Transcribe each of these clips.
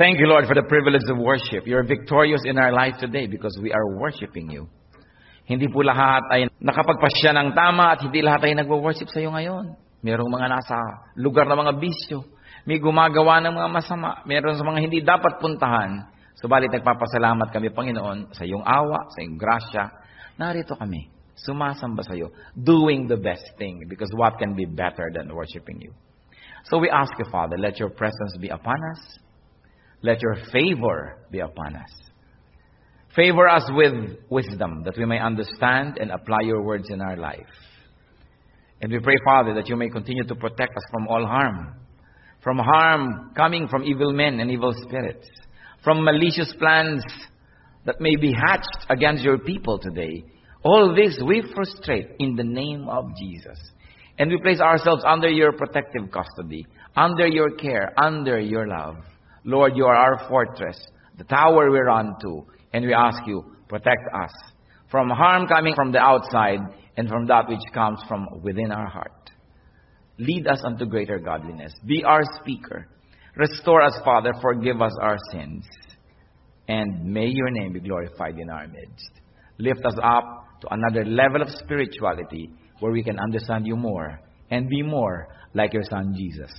Thank you, Lord, for the privilege of worship. You're victorious in our life today because we are worshiping you. Hindi po lahat ay nakapagpasya ng tama at hindi lahat ay nagwo-worship sa iyo ngayon. Merong mga nasa lugar na mga bisyo. May gumagawa ng mga masama. Meron sa mga hindi dapat puntahan. Subalit nagpapasalamat kami, Panginoon, sa iyong awa, sa iyong grasya. Narito kami, sumasamba sa iyo, doing the best thing because what can be better than worshiping you? So we ask you, Father, let your presence be upon us. Let your favor be upon us. Favor us with wisdom that we may understand and apply your words in our life. And we pray, Father, that you may continue to protect us from all harm. From harm coming from evil men and evil spirits. From malicious plans that may be hatched against your people today. All this we frustrate in the name of Jesus. And we place ourselves under your protective custody, under your care, under your love. Lord, you are our fortress, the tower we run to, and we ask you, protect us from harm coming from the outside and from that which comes from within our heart. Lead us unto greater godliness. Be our speaker. Restore us, Father. Forgive us our sins. And may your name be glorified in our midst. Lift us up to another level of spirituality where we can understand you more and be more like your Son, Jesus.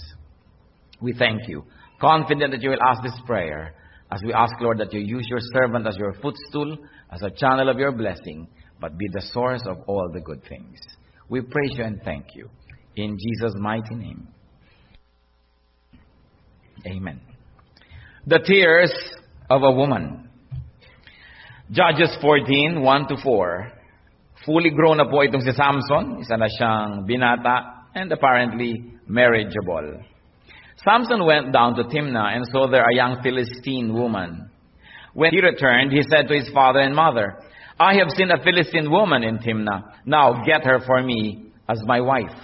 We thank you. Confident that you will ask this prayer as we ask, Lord, that you use your servant as your footstool, as a channel of your blessing, but be the source of all the good things. We praise you and thank you. In Jesus' mighty name. Amen. The tears of a woman. Judges 14, 1-4. Fully grown na po itong si Samson. Isa na siyang binata and apparently marriageable. Samson went down to Timnah and saw there a young Philistine woman. When he returned, he said to his father and mother, I have seen a Philistine woman in Timnah. Now get her for me as my wife.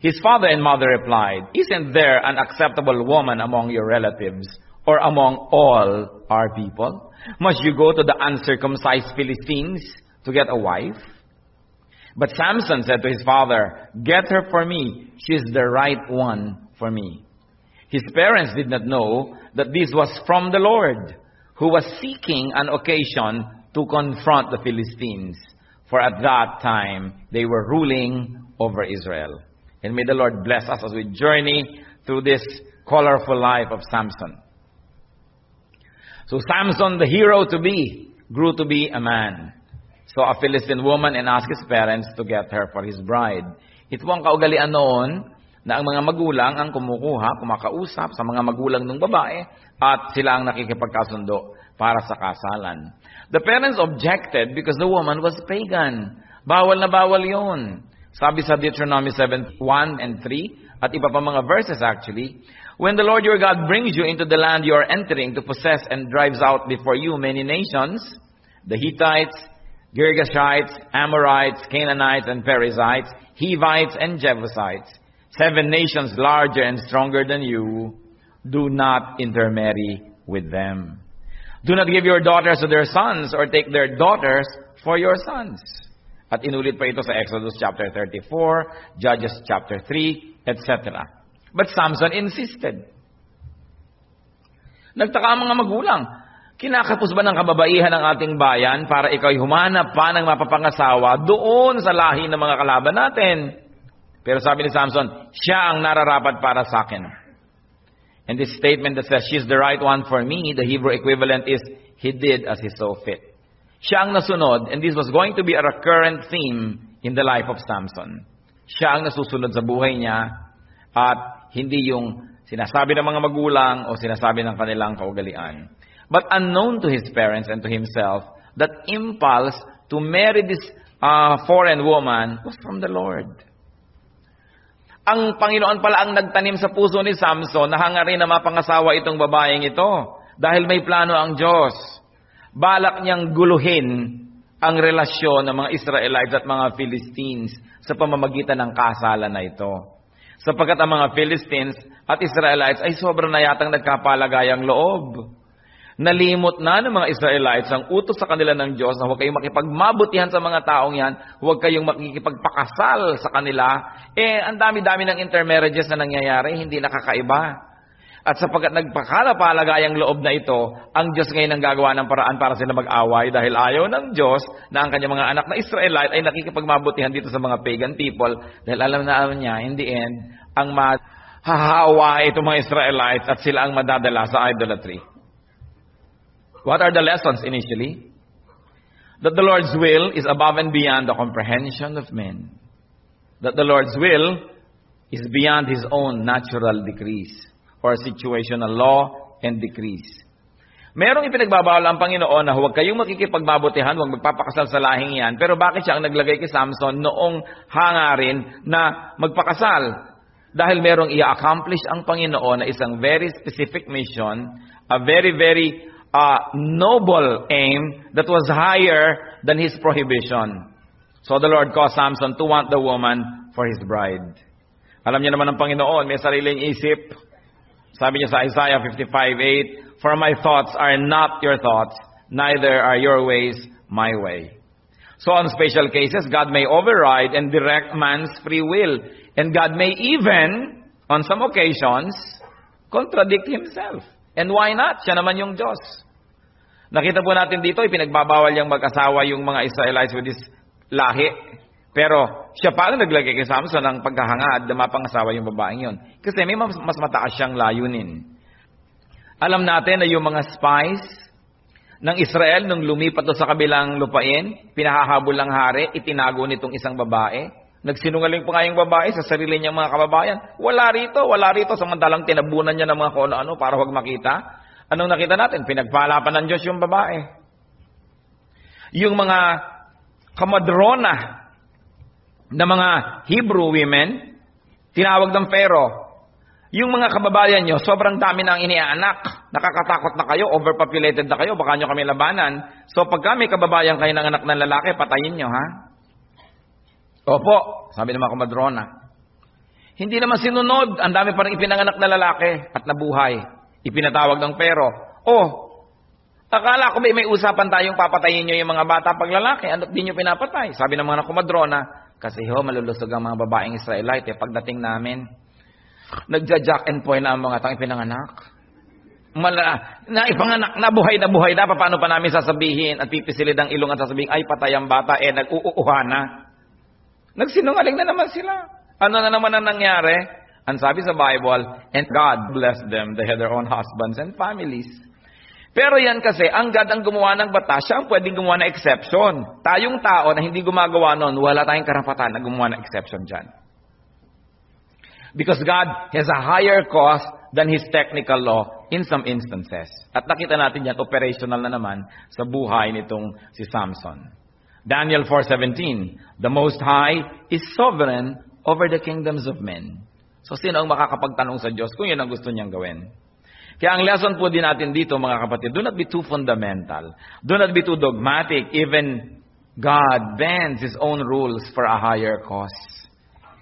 His father and mother replied, Isn't there an acceptable woman among your relatives or among all our people? Must you go to the uncircumcised Philistines to get a wife? But Samson said to his father, Get her for me. She is the right one for me. His parents did not know that this was from the Lord, who was seeking an occasion to confront the Philistines. For at that time, they were ruling over Israel. And may the Lord bless us as we journey through this colorful life of Samson. So Samson, the hero to be, grew to be a man. Saw a Philistine woman and asked his parents to get her for his bride. Ito ang kaugalian noon na ang mga magulang ang kumakausap sa mga magulang ng babae at sila ang nakikipagkasundo para sa kasalan. The parents objected because the woman was pagan. Bawal na bawal yun. Sabi sa Deuteronomy 7:1 and 3 at iba pa mga verses actually, when the Lord your God brings you into the land you are entering to possess and drives out before you many nations, the Hittites, Girgashites, Amorites, Canaanites, and Perizzites, Hivites, and Jebusites, 7 nations larger and stronger than you, do not intermarry with them. Do not give your daughters to their sons or take their daughters for your sons. At inulit pa ito sa Exodus chapter 34, Judges chapter 3, etc. But Samson insisted. Nagtaka ang mga magulang. Kinakapos ba ng kababaihan ng ating bayan para ikaw'y humanap pa ng mapapangasawa doon sa lahi ng mga kalaban natin? Pero sabi ni Samson, siya ang nararapat para sa akin. And this statement that says, she's the right one for me, the Hebrew equivalent is, he did as he saw fit. Siya ang nasunod, and this was going to be a recurrent theme in the life of Samson. Siya ang nasusunod sa buhay niya, at hindi yung sinasabi ng mga magulang o sinasabi ng kanilang kaugalian. But unknown to his parents and to himself, that impulse to marry this foreign woman was from the Lord. Ang Panginoon pala ang nagtanim sa puso ni Samson na hangarin na mapangasawa itong babaeng ito dahil may plano ang Diyos. Balak niyang guluhin ang relasyon ng mga Israelites at mga Philistines sa pamamagitan ng kasalan na ito. Sapagkat ang mga Philistines at Israelites ay sobrang na yatang nagkapalagayang loob. Nalimot na ng mga Israelites ang utos sa kanila ng Diyos na huwag kayong makipagmabutihan sa mga taong yan, huwag kayong makikipagpakasal sa kanila. Ang dami-dami ng intermarriages na nangyayari, hindi nakakaiba. At sapagkat nagpakalapalagayang loob na ito, ang Diyos ngayon ang gagawa ng paraan para sila mag-away dahil ayaw ng Diyos na ang kanyang mga anak na Israelite ay nakikipagmabutihan dito sa mga pagan people dahil alam niya, in the end, ang mahahawa itong mga Israelites at sila ang madadala sa idolatry. What are the lessons initially? That the Lord's will is above and beyond the comprehension of men. That the Lord's will is beyond His own natural decrees or situational law and decrees. Merong ipinagbabawal ang Panginoon na huwag kayong makikipagbabutihan, huwag magpapakasal sa lahing yan. Pero bakit siya ang naglagay kay Samson noong hangarin na magpakasal? Dahil merong i-accomplish ang Panginoon na isang very specific mission, a very, very noble aim that was higher than his prohibition. So the Lord caused Samson to want the woman for his bride. Alam niya naman ng Panginoon, may sariling isip. Sabi niya sa Isaiah 55:8, "For my thoughts are not your thoughts, neither are your ways my way." So on special cases, God may override and direct man's free will. And God may even, on some occasions, contradict Himself. And why not? Siya naman yung Diyos. Nakita po natin dito, ipinagbabawal yung mag-asawa yung mga Israelites with this lahi. Pero siya pa ang naglagay kay Samson ng pagkahangad na mapangasawa yung babaeng yun. Kasi may mas mataas siyang layunin. Alam natin na yung mga spies ng Israel nung lumipat sa kabilang lupain, pinahahabol ng hari, itinago nitong isang babae. Nagsinungaling pa nga yung babae sa sarili niyang mga kababayan. Wala rito, samantalang tinabunan niya ng mga kung ano para huwag makita. Anong nakita natin? Pinagpala pa ng Diyos yung babae. Yung mga kamadrona na mga Hebrew women, tinawag ng Pharaoh. Yung mga kababayan nyo, sobrang dami na ang inianak. Nakakatakot na kayo, overpopulated na kayo, baka nyo kami labanan. So pag may kababayan kayo ng anak ng lalaki, patayin nyo, ha? Opo, sabi ng mga kamadrona. Hindi naman sinunod, ang dami parang ipinanganak na lalaki at nabuhay. Ipinatawag ng Pharaoh. Akala ko may usapan tayong papatayin nyo yung mga bata pag lalaki, ano di nyo pinapatay? Sabi ng mga kumadrona, kasi malulusog ang mga babaeng Israelite. Pagdating namin, nagja-jack and point na ang mga tang ipinanganak. Ipanganak na, buhay na, paano pa namin sasabihin at pipisilid ang ilong at sasabihin, ay patay ang bata, nag-uuuha na. Nagsinungaling na naman sila. Ano na naman ang nangyari? Ang sabi sa Bible, and God blessed them, they had their own husbands and families. Pero yan kasi, ang God ang gumawa ng batas, siya ang pwedeng gumawa ng exception. Tayong tao na hindi gumagawa nun, wala tayong karapatan na gumawa ng exception dyan. Because God has a higher cost than His technical law in some instances. At nakita natin yan, operational na naman sa buhay nitong si Samson. Daniel 4:17, the Most High is sovereign over the kingdoms of men. So sino ang makakapagtanong sa Diyos kung yun ang gusto niyang gawin? Kaya ang lesson po din natin dito, mga kapatid, do not be too fundamental. Do not be too dogmatic. Even God bends His own rules for a higher cause.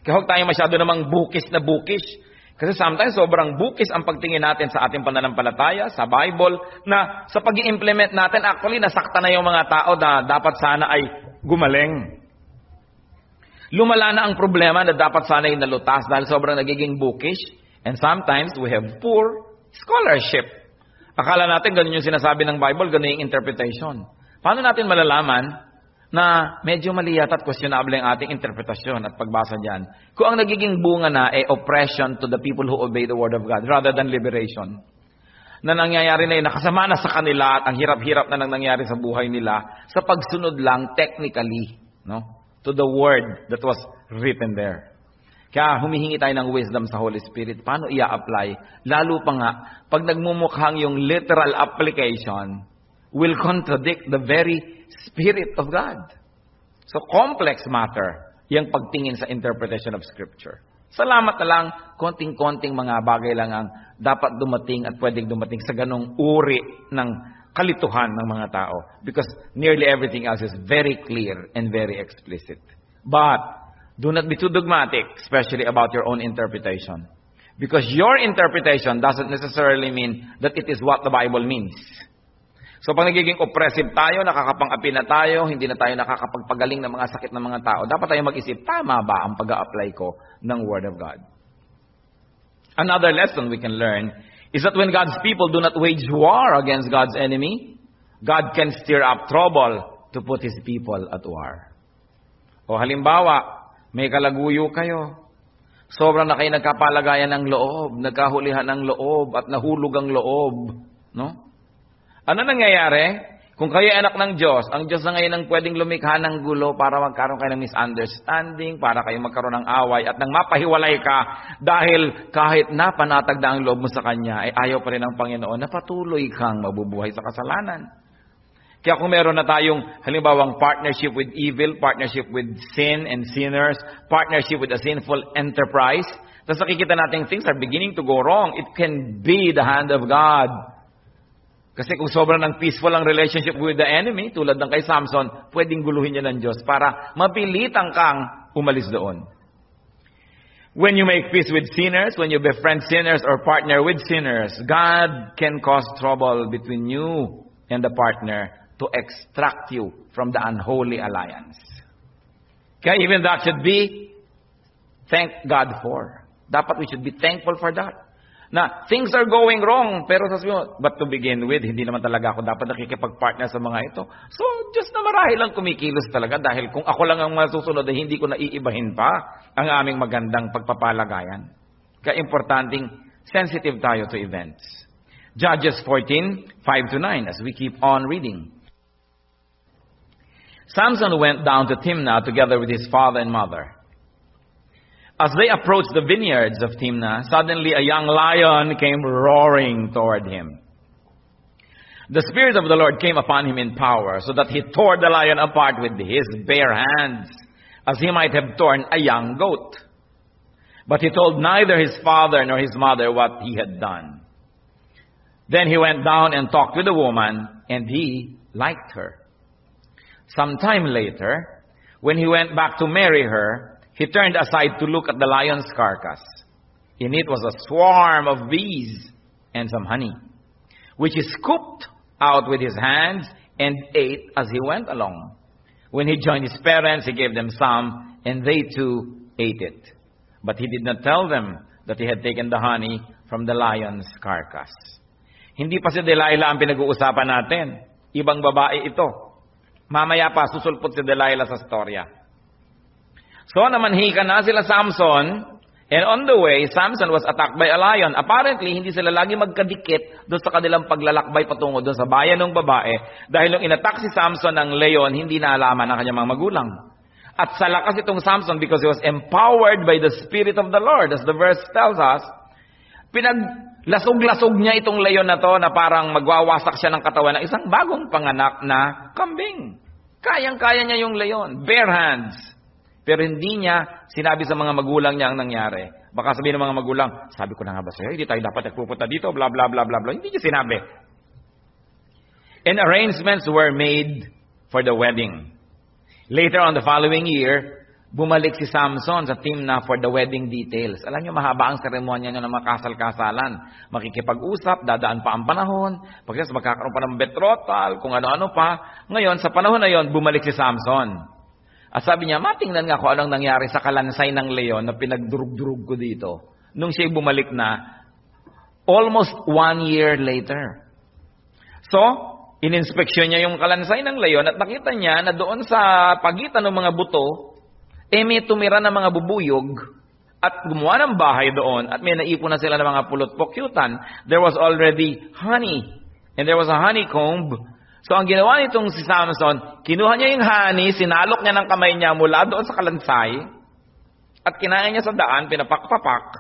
Kaya huwag tayo masyado namang bukis na bukis. Kasi sometimes sobrang bukis ang pagtingin natin sa ating pananampalataya, sa Bible, na sa pag-i-implement natin, actually, nasakta na yung mga tao na dapat sana ay gumaling. Lumala na ang problema na dapat sana ay nalutas dahil sobrang nagiging bookish. And sometimes we have poor scholarship. Akala natin ganun yung sinasabi ng Bible, ganun yung interpretation. Paano natin malalaman na medyo mali yata at questionable ang ating interpretasyon at pagbasa dyan? Kung ang nagiging bunga na ay oppression to the people who obey the Word of God rather than liberation. Na nangyayari na yun, nakasama na sa kanila at ang hirap-hirap na nangyayari sa buhay nila sa pagsunod lang technically, no, to the Word that was written there. Kaya humihingi tayo ng wisdom sa Holy Spirit. Paano i-apply? Lalo pa nga, pag nagmumukhang yung literal application will contradict the very Spirit of God. So complex matter, yung pagtingin sa interpretation of Scripture. Salamat na lang, konting-konting mga bagay lang ang dapat dumating at pwedeng dumating sa ganong uri ng kalituhan ng mga tao. Because nearly everything else is very clear and very explicit. But do not be too dogmatic, especially about your own interpretation. Because your interpretation doesn't necessarily mean that it is what the Bible means. So pag nagiging oppressive tayo, nakakapang-api na tayo, hindi na tayo nakakapagpagaling ng mga sakit ng mga tao, dapat tayo mag-isip, tama ba ang pag-a-apply ko ng Word of God? Another lesson we can learn is that when God's people do not wage war against God's enemy, God can stir up trouble to put His people at war. O halimbawa, may kalaguyo kayo. Sobrang na kayo nagkapalagayan ng loob, nagkahulihan ng loob, at nahulog ang loob. No? Ano nangyayari? Kung kayo ay anak ng Diyos, ang Diyos na ngayon ang pwedeng lumikha ng gulo para magkaroon kayo ng misunderstanding, para kayo magkaroon ng away, at nang mapahiwalay ka, dahil kahit napanatag na ang loob mo sa Kanya, ay ayaw pa rin ng Panginoon na patuloy kang mabubuhay sa kasalanan. Kaya kung meron na tayong halimbawang partnership with evil, partnership with sin and sinners, partnership with a sinful enterprise, tapos nakikita natin things are beginning to go wrong, it can be the hand of God. Kasi kung sobrang ng peaceful ang relationship with the enemy, tulad ng kay Samson, pwedeng guluhin niya ng Diyos para mapilitan kang umalis doon. When you make peace with sinners, when you befriend sinners or partner with sinners, God can cause trouble between you and the partner to extract you from the unholy alliance. Kaya even that should be thank God for. Dapat we should be thankful for that. Na things are going wrong, pero sasabihin mo, but to begin with, hindi naman talaga ako dapat nakikipag-partner sa mga ito. So, Diyos na marahil lang kumikilos talaga dahil kung ako lang ang masusunod ay hindi ko naiibahin pa ang aming magandang pagpapalagayan. Kaya importanteng sensitive tayo to events. Judges 14:5-9, as we keep on reading. Samson went down to Timnah together with his father and mother. As they approached the vineyards of Timnah, suddenly a young lion came roaring toward him. The Spirit of the Lord came upon him in power, so that he tore the lion apart with his bare hands, as he might have torn a young goat. But he told neither his father nor his mother what he had done. Then he went down and talked with the woman, and he liked her. Some time later, when he went back to marry her, he turned aside to look at the lion's carcass. In it was a swarm of bees and some honey, which he scooped out with his hands and ate as he went along. When he joined his parents, he gave them some, and they too ate it. But he did not tell them that he had taken the honey from the lion's carcass. Hindi pa si Delilah ang pinag-uusapan natin. Ibang babae ito. Mamaya pa, susulpot si Delilah sa storya. So, namanhika na sila Samson, and on the way, Samson was attacked by a lion. Apparently, hindi sila lagi magkadikit doon sa kanilang paglalakbay patungo doon sa bayan ng babae, dahil nung inattack si Samson ng leon, hindi naalaman ng kanyang mga magulang. At sa lakas itong Samson, because he was empowered by the Spirit of the Lord, as the verse tells us, pinaglasog-lasog niya itong leon na to na parang magwawasak siya ng katawan ng isang bagong panganak na kambing. Kayang-kaya niya yung leon, bare hands. Pero hindi niya sinabi sa mga magulang niya ang nangyari. Baka sabihin ng mga magulang, sabi ko na nga ba sa'yo, hindi tayo dapat nagpupunta dito, blah, blah, blah, blah, blah. Hindi niya sinabi. And arrangements were made for the wedding. Later on the following year, bumalik si Samson sa Timnah for the wedding details. Alam niyo, mahaba ang seremonya niyo ng mga kasal-kasalan. Makikipag-usap, dadaan pa ang panahon, pagkatapos magkakaroon pa ng betrothal, kung ano-ano pa. Ngayon, sa panahon na yon, bumalik si Samson. At sabi niya, matingnan nga kung anong nangyari sa kalansay ng leon na pinagdurug-durug ko dito. Nung siya'y bumalik na, almost 1 year later. So, ininspeksyon niya yung kalansay ng leon at nakita niya na doon sa pagitan ng mga buto, may tumira ng mga bubuyog at gumawa ng bahay doon at may naipon na sila ng mga pulot-pokyutan. There was already honey and there was a honeycomb. So, ang ginawa nitong si Samson, kinuha niya yung honey, sinalok niya ng kamay niya mula doon sa kalansay, at kinain niya sa daan, pinapak-papak.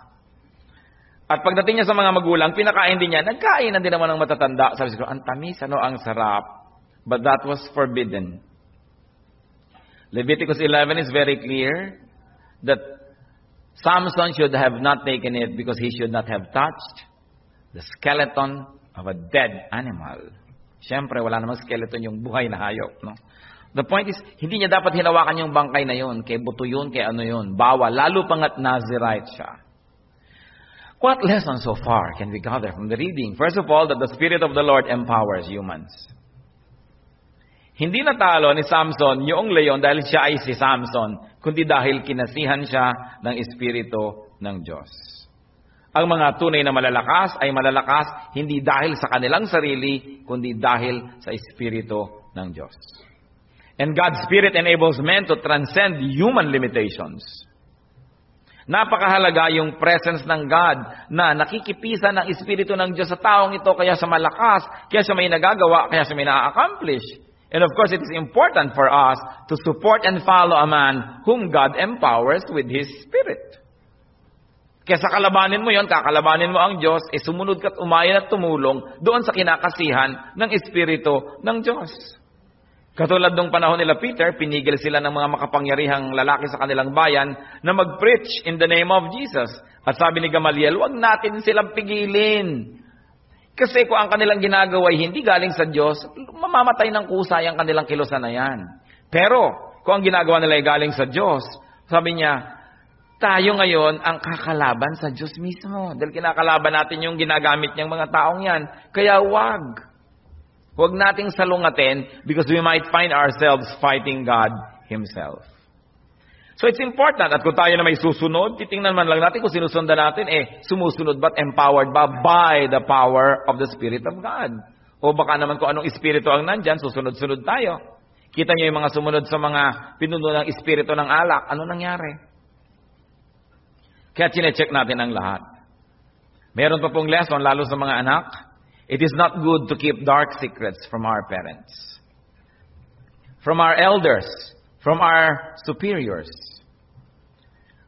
At pagdating niya sa mga magulang, pinakain din niya, nagkain na din naman ng matatanda. Sabi ko, ang tamis, ang sarap. But that was forbidden. Leviticus 11 is very clear that Samson should have not taken it because he should not have touched the skeleton of a dead animal. Siyempre, wala namang skeleton yung buhay na hayop. No? The point is, hindi niya dapat hinawakan yung bangkay na yun. Kay buto yun, kay ano yun. Bawal. Lalo pangat Nazirite siya. What lesson so far can we gather from the reading? First of all, that the Spirit of the Lord empowers humans. Hindi natalo ni Samson yung leon dahil siya ay si Samson, kundi dahil kinasihan siya ng Espiritu ng Diyos. Ang mga tunay na malalakas ay malalakas hindi dahil sa kanilang sarili, kundi dahil sa Espiritu ng Diyos. And God's Spirit enables men to transcend human limitations. Napakahalaga yung presence ng God na nakikipisa ng Espiritu ng Diyos sa taong ito, kaya sa malakas, kaya sa may nagagawa, kaya sa may na-accomplish. And of course, it is important for us to support and follow a man whom God empowers with His Spirit. Kaya sa kalabanin mo yon, kakalabanin mo ang Diyos, sumunod ka't umayon at tumulong doon sa kinakasihan ng Espiritu ng Diyos. Katulad nung panahon nila Peter, pinigil sila ng mga makapangyarihang lalaki sa kanilang bayan na mag-preach in the name of Jesus. At sabi ni Gamaliel, huwag natin silang pigilin. Kasi kung ang kanilang ginagawa ay hindi galing sa Diyos, mamamatay ng kusay ang kanilang kilusan na yan. Pero kung ang ginagawa nila ay galing sa Diyos, sabi niya, tayo ngayon ang kakalaban sa Diyos mismo. Dahil kinakalaban natin yung ginagamit niyang mga taong yan. Kaya Huwag nating salungatin because we might find ourselves fighting God Himself. So it's important at kung tayo na may susunod, titingnan man lang natin kung sinusundan natin, sumusunod ba't empowered ba by the power of the Spirit of God? O baka naman kung anong Espiritu ang nandyan, susunod-sunod tayo. Kita niyo yung mga sumunod sa mga pinuno ng Espiritu ng alak. Ano nangyari? Kaya chinecheck natin ang lahat. Meron pa pong lesson, lalo sa mga anak. It is not good to keep dark secrets from our parents, from our elders, from our superiors.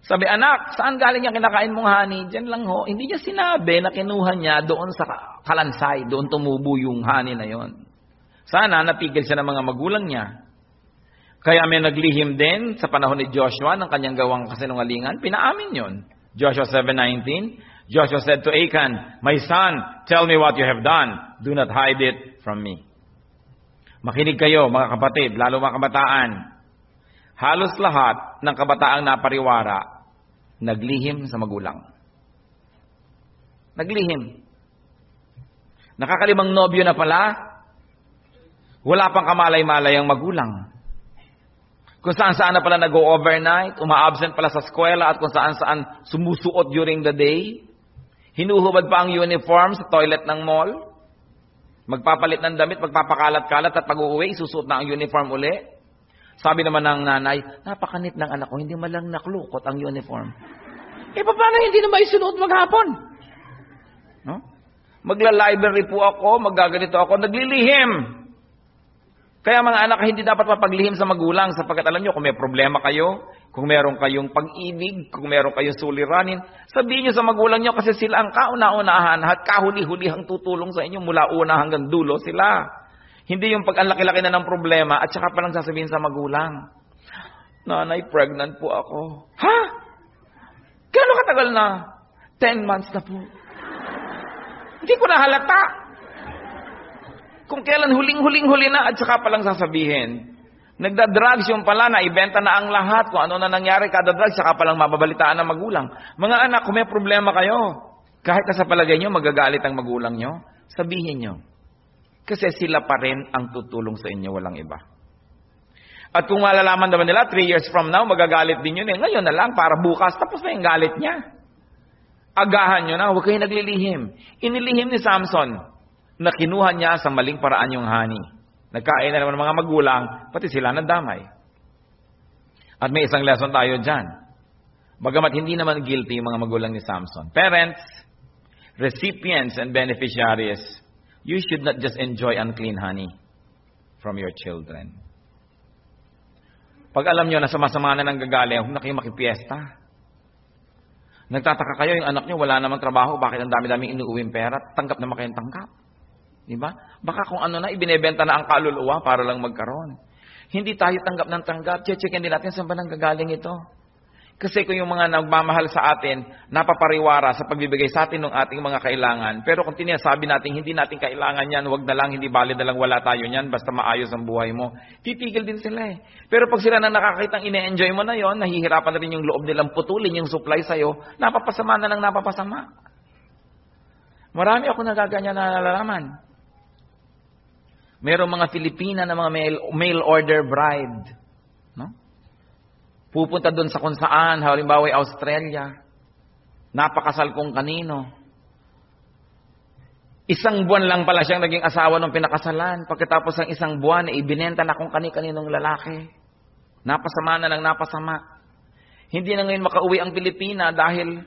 Sabi, anak, saan galing yung kinakain mong honey? Diyan lang ho. Hindi niya sinabi na kinuha niya doon sa kalansay, doon tumubo yung honey na yon. Sana napigil siya ng mga magulang niya. Kaya may naglihim din sa panahon ni Joshua ng kanyang gawang kasinungalingan. Pinaamin yon. Joshua 7:19, Joshua said to Achan, my son, tell me what you have done. Do not hide it from me. Makinig kayo, mga kapatid, lalo mga kabataan. Halos lahat ng kabataang napariwara, naglihim sa magulang. Naglihim. Nakakalimang nobyo na pala, wala pang kamalay-malay ang magulang. Kung saan-saan na pala nag-overnight, uma-absent pala sa eskwela at kung saan-saan sumusuot during the day. Hinuhubad pa ang uniform sa toilet ng mall. Magpapalit ng damit, magpapakalat-kalat at pag-uwi, susuot na ang uniform uli. Sabi naman ng nanay, napakanit ng anak ko, hindi malang naklukot ang uniform. Paano hindi na maisunuot maghapon? No? Magla-library po ako, magaganito ako, naglilihim. Kaya mga anak, hindi dapat mapaglihim sa magulang sapagkat alam nyo, kung may problema kayo, kung meron kayong pag-ibig, kung meron kayong suliranin, sabihin nyo sa magulang nyo kasi sila ang kauna-unahan at kahuli-hulihang tutulong sa inyo mula una hanggang dulo sila. Hindi yung pag ang laki-laki na ng problema at saka palang sasabihin sa magulang, nanay, pregnant po ako. Ha? Gano'ng katagal na? 10 months na po. Hindi ko na halata. Kung kailan huling-huli na at saka palang sasabihin. Nagda-drugs yung pala na ibenta na ang lahat. Kung ano na nangyari kada drugs, saka palang mababalitaan ng magulang. Mga anak, kung may problema kayo, kahit na sa palagay nyo magagalit ang magulang nyo, sabihin nyo. Kasi sila pa rin ang tutulong sa inyo, walang iba. At kung malalaman naman nila, 3 years from now, magagalit din yun. Ngayon na lang, para bukas, tapos na yung galit niya. Agahan nyo na, huwag kayo naglilihim. Inilihim ni Samson na kinuha niya sa maling paraan yung honey. Nagkain na naman ng mga magulang, pati sila nadamay. At may isang lesson tayo dyan. Bagamat hindi naman guilty yung mga magulang ni Samson. Parents, recipients, and beneficiaries, you should not just enjoy unclean honey from your children. Pag alam nyo na sama-sama na nang gagaling, huwag na kayo makipiesta. Nagtataka kayo, yung anak nyo wala namang trabaho, bakit ang dami-daming inuuwing pera, tanggap naman kayong tanggap. Diba? Baka kung ano na, ibinebenta na ang kaluluwa para lang magkaroon. Hindi tayo tanggap ng tanggap. Checkin din natin saan ba nang gagaling ito. Kasi kung yung mga nagmamahal sa atin, napapariwara sa pagbibigay sa atin ng ating mga kailangan. Pero kung tinasabi natin, hindi natin kailangan yan, wag na lang, hindi valid na lang, wala tayo yan, basta maayos ang buhay mo. Titigil din sila eh. Pero pag sila na nakakitang ine-enjoy mo na yon, nahihirapan na rin yung loob nilang putulin yung supply sa'yo, napapasama na lang napapasama. Marami ako nagaganyan na nalalaman. Merong mga Filipina na mga mail order bride. No? Pupunta doon sa kung saan, halimbawa Australia. Napakasal kung kanino. Isang buwan lang pala siyang naging asawa ng pinakasalan. Pagkatapos ng isang buwan, ibinenta na kung kani-kaninong lalaki. Napasama na lang napasama. Hindi na ngayon makauwi ang Pilipina dahil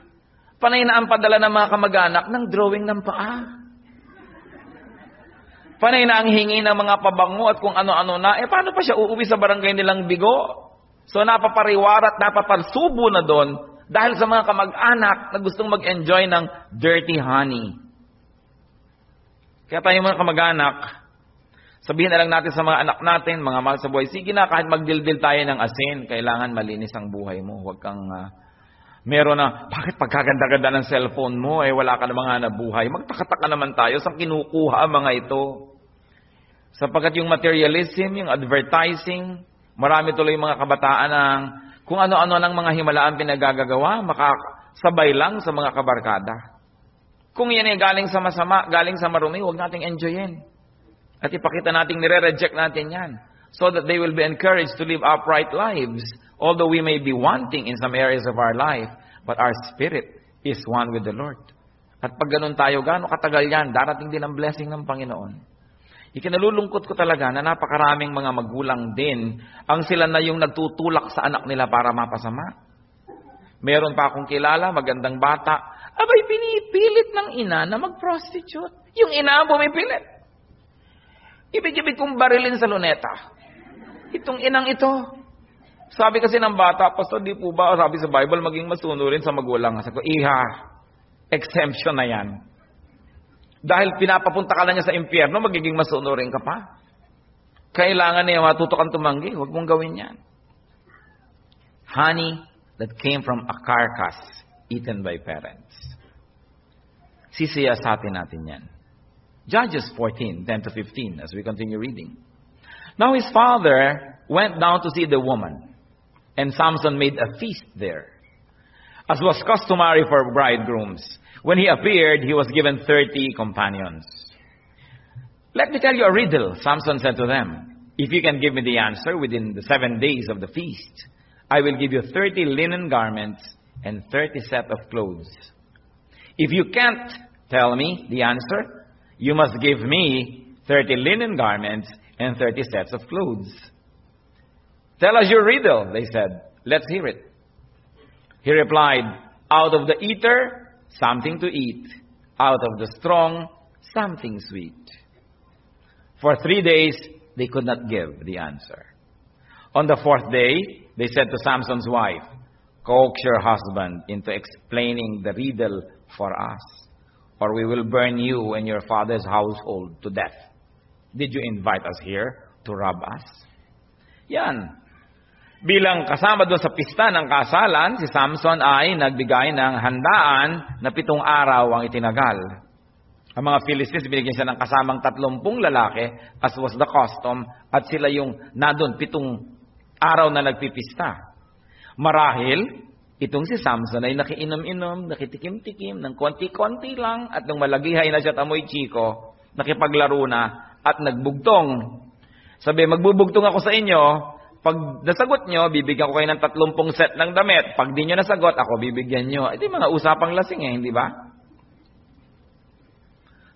panay na ang padala ng mga kamag-anak ng drawing ng paa. Panay na ang hingi ng mga pabango at kung ano-ano na. Paano pa siya uuwi sa barangay nilang Bigo? So napapariwara at napaparsubo na doon dahil sa mga kamag-anak na gustong mag-enjoy ng dirty honey. Kaya tayo mga kamag-anak, sabihin na lang natin sa mga anak natin, mga mahal sa buhay, sige na, kahit magdildil tayo ng asin, kailangan malinis ang buhay mo. Huwag kang meron na, bakit pagkaganda-ganda ng cellphone mo, wala ka namang hanap buhay. Magtakataka naman tayo, saan kinukuha ang mga ito? Sapagkat yung materialism, yung advertising, marami tuloy mga kabataan ng kung ano-ano ng mga himalaan pinagagagawa, makasabay lang sa mga kabarkada. Kung yan ay galing sa masama, galing sa marumi, huwag nating enjoyin. At ipakita natin, nire-reject natin yan. So that they will be encouraged to live upright lives. Although we may be wanting in some areas of our life, but our spirit is one with the Lord. At pag ganun tayo, gaano katagal yan, darating din ang blessing ng Panginoon. Ikinalulungkot ko talaga na napakaraming mga magulang din ang sila na yung nagtutulak sa anak nila para mapasama. Meron pa akong kilala, magandang bata, abay pinipilit ng ina na mag-prostitute. Yung ina ang pumipilit. Ibig-ibig kong barilin sa luneta. Itong inang ito. Sabi kasi ng bata, Pastor, di po ba, sabi sa Bible, maging masunurin sa magulang. Sabi ko, iha, exemption na yan. Dahil pinapapunta ka na niya sa impyerno, magiging masunurin ka pa. Kailangan niya matuto kang tumanggi. Huwag mong gawin yan. Honey that came from a carcass eaten by parents. Sisiyasatin natin yan. Judges 14:10-15 as we continue reading. Now his father went down to see the woman, and Samson made a feast there, as was customary for bridegrooms. When he appeared, he was given 30 companions. Let me tell you a riddle, Samson said to them. If you can give me the answer within the 7 days of the feast, I will give you 30 linen garments and 30 sets of clothes. If you can't tell me the answer, you must give me 30 linen garments and 30 sets of clothes. Tell us your riddle, they said. Let's hear it. He replied, out of the eater, something to eat. Out of the strong, something sweet. For 3 days, they could not give the answer. On the 4th day, they said to Samson's wife, coax your husband into explaining the riddle for us, or we will burn you and your father's household to death. Did you invite us here to rob us? Yan. Bilang kasama doon sa pista ng kasalan, si Samson ay nagbigay ng handaan na 7 araw ang itinagal. Ang mga Philistines, binigyan siya ng kasamang 30 lalaki, as was the custom, at sila yung nadun 7 araw na nagpipista. Marahil, itong si Samson ay nakiinom-inom, nakitikim-tikim, ng konti-konti lang, at nung malagihay na siya at amoy chiko, nakipaglaro na, at nagbugtong. Sabi, magbubugtong ako sa inyo, pag nasagot nyo, bibigyan ko kayo ng 30 set ng damit. Pag di nyo nasagot, ako bibigyan nyo. Ito mga usapang lasing hindi ba?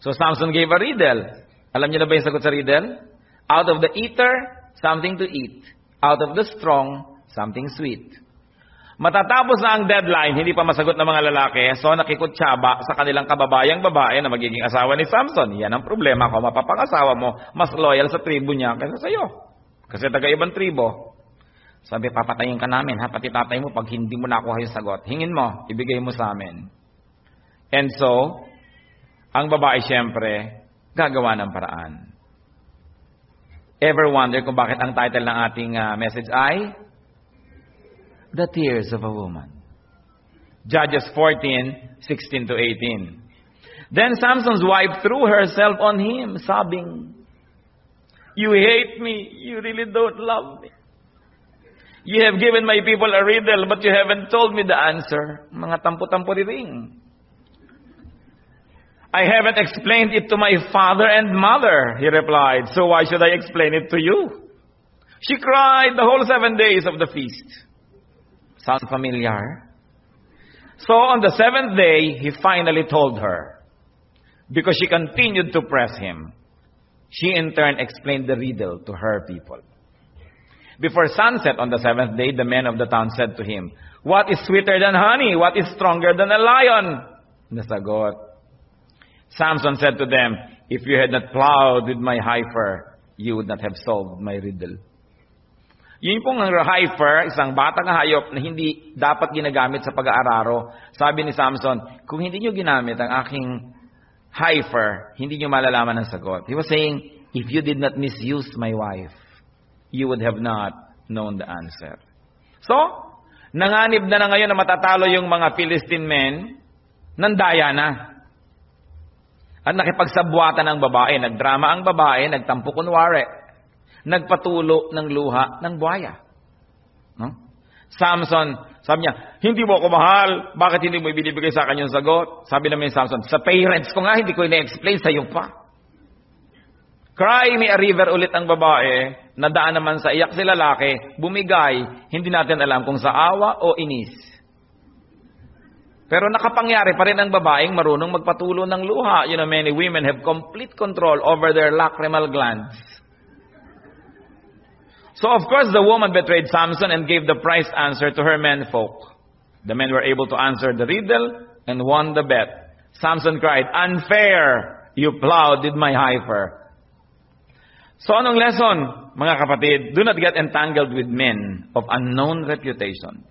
So Samson gave a riddle. Alam niyo na ba yung sagot sa riddle? Out of the eater, something to eat. Out of the strong, something sweet. Matatapos na ang deadline, hindi pa masagot ng mga lalaki, so nakikutsaba sa kanilang kababayang babae na magiging asawa ni Samson. Yan ang problema ko, mapapangasawa mo, mas loyal sa tribo niya kaysa sa'yo. Kasi taga-ibang tribo. Sabi, papatayin ka namin, pati tatay mo, pag hindi mo nakuha yung sagot. Hingin mo, ibigay mo sa amin. And so, ang babae siyempre, gagawa ng paraan. Ever wonder kung bakit ang title ng ating message ay The Tears of a Woman? Judges 14:16-18. Then Samson's wife threw herself on him, sobbing, you hate me. You really don't love me. You have given my people a riddle, but you haven't told me the answer. Mga tampo-tampo ring. I haven't explained it to my father and mother, he replied. So why should I explain it to you? She cried the whole 7 days of the feast. Sound familiar? So on the 7th day, he finally told her. Because she continued to press him, she in turn explained the riddle to her people. Before sunset on the 7th day, the men of the town said to him, "What is sweeter than honey? What is stronger than a lion?" Nasagot. Samson said to them, "If you had not plowed with my heifer, you would not have solved my riddle." Yun pong ang heifer, isang batang hayop na hindi dapat ginagamit sa pag-aararo. Sabi ni Samson, kung hindi nyo ginamit ang aking heifer, hindi nyo malalaman ang sagot. He was saying, if you did not misuse my wife, you would have not known the answer. So, nanganib na ngayon na matatalo yung mga Philistine men, nandaya na. At nakipagsabwatan ang babae, nagdrama ang babae, nagtampo kunwari, nagpatulo ng luha ng buhaya. No? Samson, sabi niya, hindi mo ako mahal, bakit hindi mo ibinibigay sa akin yung sagot? Sabi naman ni Samson, sa parents ko nga, hindi ko ina-explain sa'yo pa. Cry me a river ulit ang babae, nadaan naman sa iyak si lalaki, bumigay, hindi natin alam kung sa awa o inis. Pero nakapangyari pa rin ang babaeng marunong magpatulo ng luha. You know, many women have complete control over their lacrimal glands. So of course the woman betrayed Samson and gave the prize answer to her menfolk. The men were able to answer the riddle and won the bet. Samson cried, "Unfair! You plowed with my heifer." So anong lesson, mga kapatid? Do not get entangled with men of unknown reputation.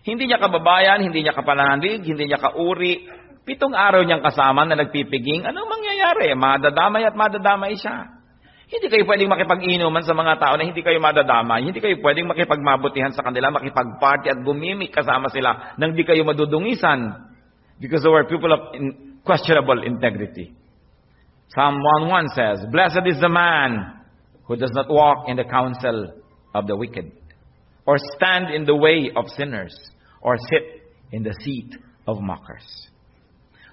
Hindi niya kababayan, hindi niya kapanalig, hindi niya kauri. 7 araw niyang kasama na nagpipiging. Anong mangyayari? Madadamay at madadamay siya. Hindi kayo pwedeng makipag-inuman sa mga tao na hindi kayo madadamay. Hindi kayo pwedeng makipagmabutihan sa kanila, makipag-party at gumimik kasama sila nang di kayo madudungisan. Because they were people of questionable integrity. Psalm 1:1 says, "Blessed is the man who does not walk in the counsel of the wicked, or stand in the way of sinners, or sit in the seat of mockers."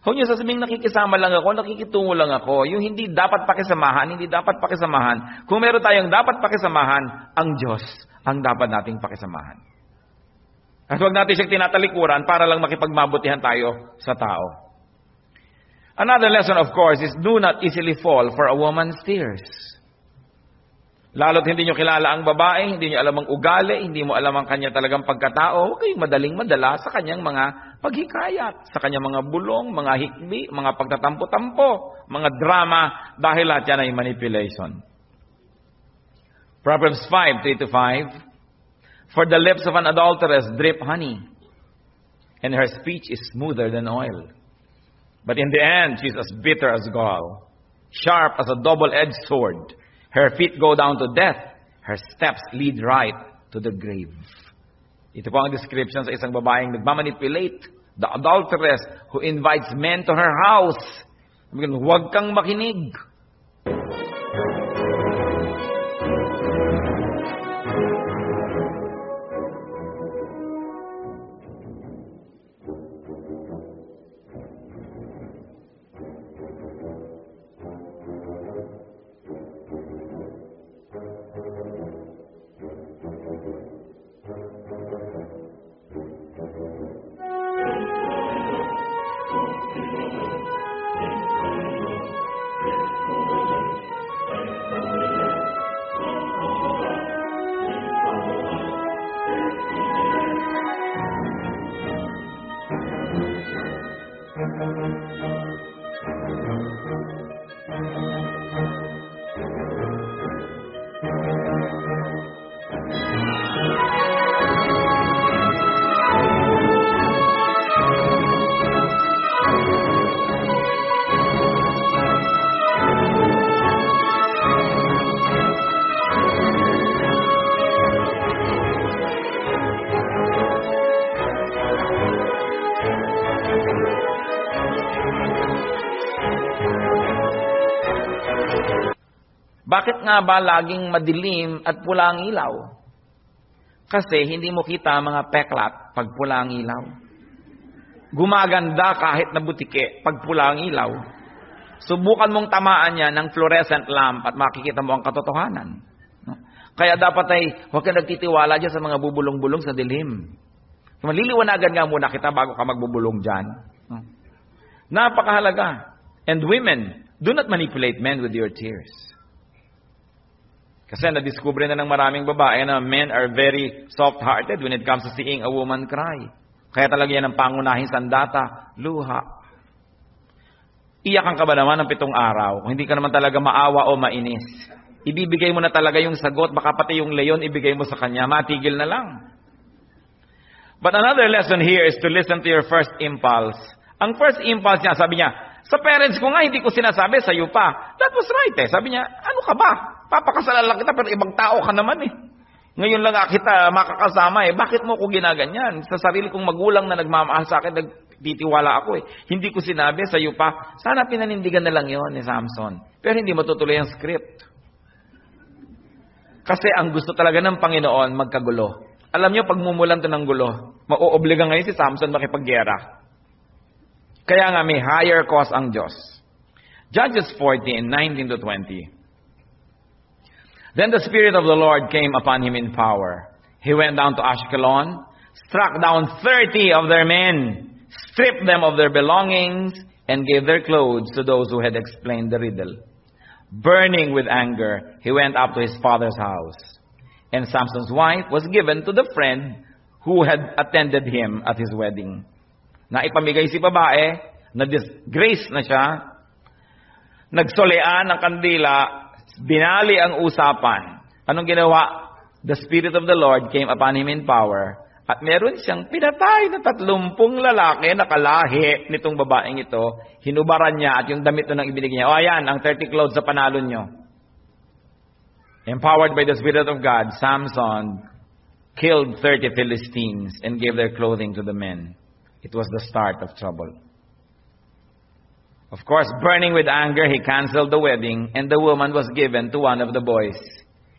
Huwag niyo sasabing nakikisama lang ako, nakikitungo lang ako. Yung hindi dapat pakisamahan, hindi dapat pakisamahan. Kung meron tayong dapat pakisamahan, ang Diyos ang dapat nating pakisamahan. At huwag natin siyang tinatalikuran para lang makipagmabutihan tayo sa tao. Another lesson, of course, is do not easily fall for a woman's tears. Lalo't hindi nyo kilala ang babae, hindi nyo alam ang ugali, hindi mo alam ang kanya talagang pagkatao, huwag kayong madaling madala sa kanyang mga paghikayat, sa kanyang mga bulong, mga hikbi, mga pagtatampo-tampo, mga drama, dahil lahat yan ay manipulation. Proverbs 5:3-5, "For the lips of an adulteress drip honey, and her speech is smoother than oil. But in the end, she is as bitter as gall, sharp as a double-edged sword. Her feet go down to death. Her steps lead right to the grave." Ito po ang description sa isang babaeng nagmamanipulate, the adulteress who invites men to her house. Huwag kang makinig. Bakit nga ba laging madilim at pula ang ilaw? Kasi hindi mo kita mga peklat pag pula ang ilaw. Gumaganda kahit na butike pag pula ang ilaw. Subukan mong tamaan yan ng fluorescent lamp at makikita mo ang katotohanan. No? Kaya dapat ay huwag ka nagtitiwala dyan sa mga bubulong-bulong sa dilim. Maliliwanagan nga muna kita bago ka magbubulong dyan. Napakahalaga. And women, do not manipulate men with your tears. Kasi nadiskubre na ng maraming babae na men are very soft-hearted when it comes to seeing a woman cry. Kaya talaga yan ang pangunahing sandata, luha. Iyakan ka ba naman ng 7 araw kung hindi ka naman talaga maawa o mainis? Ibibigay mo na talaga yung sagot, baka pati yung leyon ibigay mo sa kanya, matigil na lang. But another lesson here is to listen to your first impulse. Ang first impulse niya, sabi niya, sa parents ko nga, hindi ko sinasabi, sa'yo pa. That was right eh. Sabi niya, ano ka ba? Papakasalan lang kita, pero ibang tao ka naman eh. Ngayon lang kita makakasama eh. Bakit mo ko ginaganyan? Sa sarili kong magulang na nagmamahal sa akin, nagtitiwala ako eh. Hindi ko sinabi, sa'yo pa. Sana pinanindigan na lang yon ni Samson. Pero hindi matutuloy ang script. Kasi ang gusto talaga ng Panginoon, magkagulo. Alam niyo, pag mumulan to ng gulo, mauobliga ngayon si Samson makipaggera. Kaya nga may higher cause ang Diyos. Judges 14:19-20. Then the Spirit of the Lord came upon him in power. He went down to Ashkelon, struck down 30 of their men, stripped them of their belongings, and gave their clothes to those who had explained the riddle. Burning with anger, he went up to his father's house. And Samson's wife was given to the friend who had attended him at his wedding. Naipamigay si babae, na-disgrace na siya, nagsolean ng kandila, binali ang usapan. Anong ginawa? The Spirit of the Lord came upon him in power. At meron siyang pinatay na 30 lalaki na kalahi nitong babaeng ito. Hinubaran niya at yung damit nang ibinigay niya. O ayan, ang 30 clothes sa panalo niyo. Empowered by the Spirit of God, Samson killed 30 Philistines and gave their clothing to the men. It was the start of trouble. Of course, burning with anger, he canceled the wedding and the woman was given to one of the boys.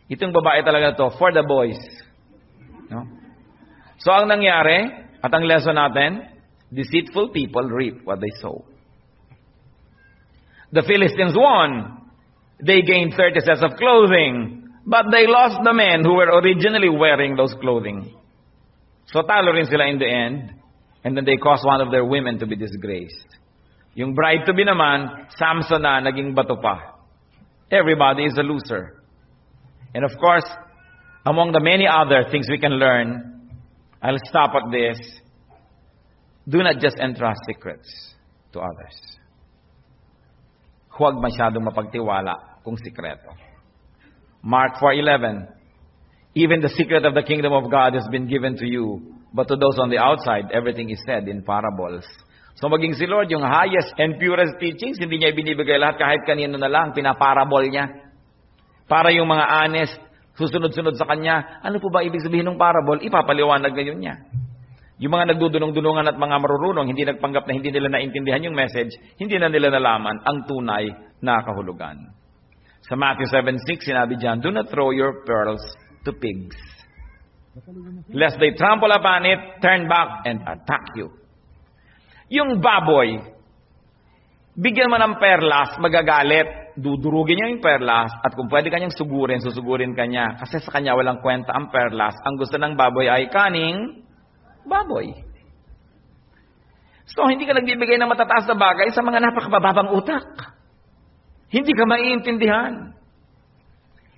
Itong babae talaga to, for the boys. No? So ang nangyari, at ang lesson natin, deceitful people reap what they sow. The Philistines won. They gained 30 sets of clothing, but they lost the men who were originally wearing those clothing. So talo rin sila in the end, and then they caused one of their women to be disgraced. Yung bride-to-be naman, Samson na, naging bato pa. Everybody is a loser. And of course, among the many other things we can learn, I'll stop at this. Do not just entrust secrets to others. Huwag masyadong mapagtiwala kung sikreto. Mark 4:11. Even the secret of the kingdom of God has been given to you, but to those on the outside, everything is said in parables. So maging si Lord, yung highest and purest teachings, hindi niya ibinibigay lahat kahit kanino na lang, pinaparabol niya. Para yung mga honest, susunod-sunod sa kanya, ano po ba ibig sabihin ng parable? Ipapaliwanag ngayon niya. Yung mga nagdudunong-dunungan at mga marurunong, hindi nagpanggap na hindi nila naintindihan yung message, hindi na nila nalaman ang tunay na kahulugan. Sa Matthew 7:6, sinabi diyan, do not throw your pearls to pigs, lest they trample upon it, turn back, and attack you. Yung baboy, bigyan mo ng perlas, magagalit, dudurugin niya yung perlas, at kung pwede kanyang susugurin kanya, kasi sa kanya walang kwenta ang perlas. Ang gusto ng baboy ay kaning baboy. So, hindi ka nagbibigay ng matataas na bagay sa mga napakabababang utak. Hindi ka maiintindihan.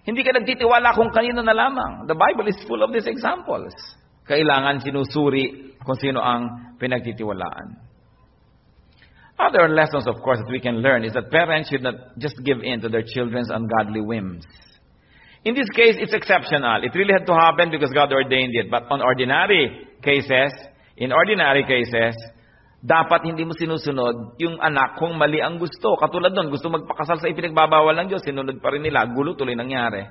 Hindi ka nagtitiwala kung kanino na lamang. The Bible is full of these examples. Kailangan sinusuri kung sino ang pinagtitiwalaan. Other lessons, of course, that we can learn is that parents should not just give in to their children's ungodly whims. In this case, it's exceptional. It really had to happen because God ordained it. But in ordinary cases, dapat hindi mo sinusunod yung anak kung mali ang gusto. Katulad nun, gusto magpakasal sa ipinagbabawal ng Diyos, sinunod pa rin nila, gulo tuloy nangyari.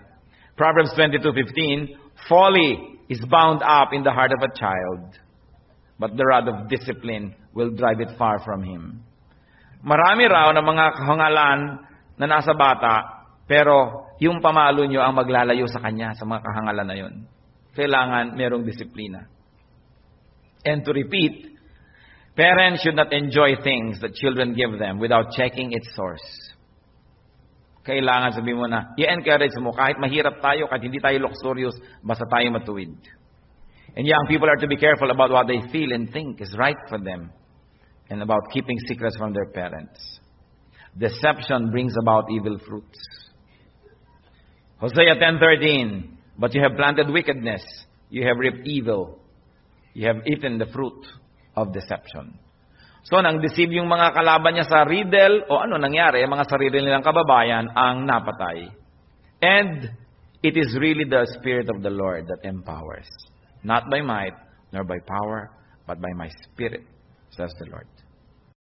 Proverbs 22:15, folly is bound up in the heart of a child, but the rod of discipline will drive it far from him. Marami raw na mga kahangalan na nasa bata, pero yung pamalo nyo ang maglalayo sa kanya sa mga kahangalan na yun. Kailangan merong disiplina. And to repeat, parents should not enjoy things that children give them without checking its source. Kailangan sabihin mo na, i-encourage mo, kahit mahirap tayo, kahit hindi tayo luxurious, basta tayo matuwid. And young people are to be careful about what they feel and think is right for them, and about keeping secrets from their parents. Deception brings about evil fruits. Hosea 10:13, but you have planted wickedness, you have reaped evil, you have eaten the fruit of deception. So, nang deceive yung mga kalaban niya sa riddle, o ano nangyari, mga sarili nilang kababayan ang napatay. And it is really the Spirit of the Lord that empowers. Not by might, nor by power, but by my Spirit, says the Lord.